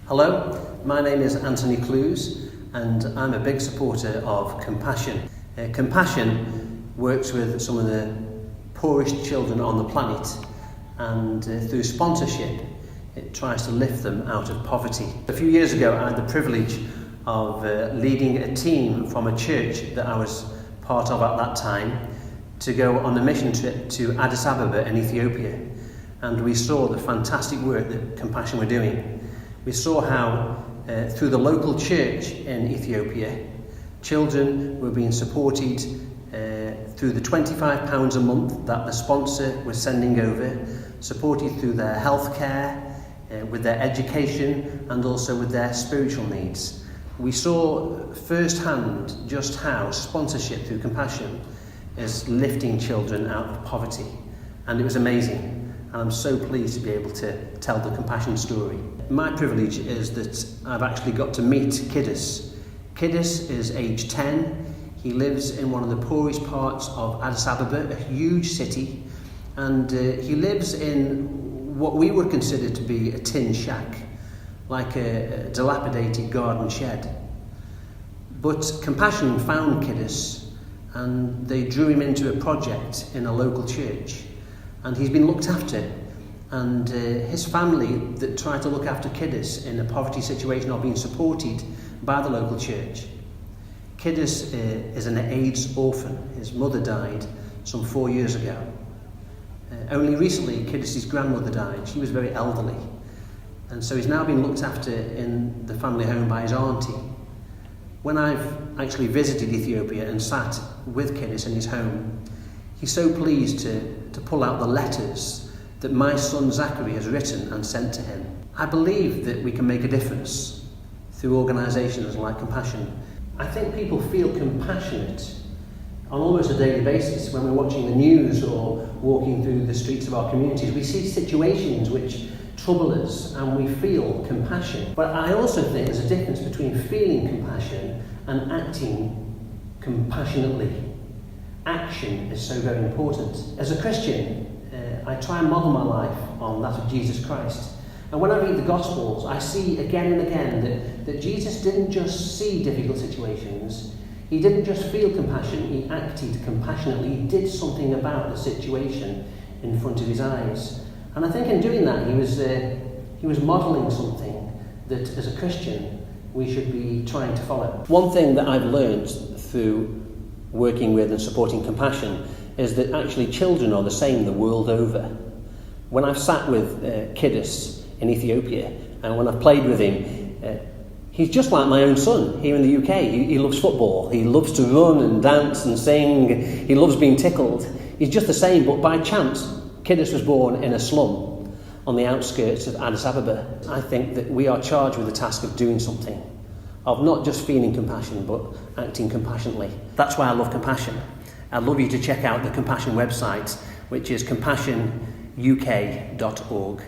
Hello, my name is Anthony Clowes and I'm a big supporter of Compassion. Compassion works with some of the poorest children on the planet and through sponsorship it tries to lift them out of poverty. A few years ago I had the privilege of leading a team from a church that I was part of at that time to go on a mission trip to Addis Ababa in Ethiopia, and we saw the fantastic work that Compassion were doing. We saw how through the local church in Ethiopia children were being supported through the £25 a month that the sponsor was sending over, supported through their health care, with their education and also with their spiritual needs. We saw firsthand just how sponsorship through Compassion is lifting children out of poverty, and it was amazing. And I'm so pleased to be able to tell the Compassion story. My privilege is that I've actually got to meet Kiddus. Kiddus is age 10. He lives in one of the poorest parts of Addis Ababa, a huge city, and he lives in what we would consider to be a tin shack, like a dilapidated garden shed. But Compassion found Kiddus and they drew him into a project in a local church. And he's been looked after, and his family that try to look after Kiddus in a poverty situation are being supported by the local church. Kiddus is an AIDS orphan. His mother died some 4 years ago. Only recently Kiddus' grandmother died. She was very elderly, and so he's now been looked after in the family home by his auntie. When I've actually visited Ethiopia and sat with Kiddus in his home, he's so pleased to pull out the letters that my son Zachary has written and sent to him. I believe that we can make a difference through organisations like Compassion. I think people feel compassionate on almost a daily basis when we're watching the news or walking through the streets of our communities. We see situations which trouble us and we feel compassion. But I also think there's a difference between feeling compassion and acting compassionately. Action is so very important. As a Christian, I try and model my life on that of Jesus Christ. And when I read the Gospels, I see again and again that Jesus didn't just see difficult situations. He didn't just feel compassion, he acted compassionately. He did something about the situation in front of his eyes. And I think in doing that, he was modelling something that as a Christian we should be trying to follow. One thing that I've learned through working with and supporting Compassion is that actually children are the same the world over. When I've sat with Kiddus in Ethiopia and when I've played with him, he's just like my own son here in the UK. He loves football, he loves to run and dance and sing, he loves being tickled. He's just the same, but by chance Kiddus was born in a slum on the outskirts of Addis Ababa. I think that we are charged with the task of doing something, of not just feeling compassion, but acting compassionately. That's why I love Compassion. I'd love you to check out the Compassion website, which is compassionuk.org.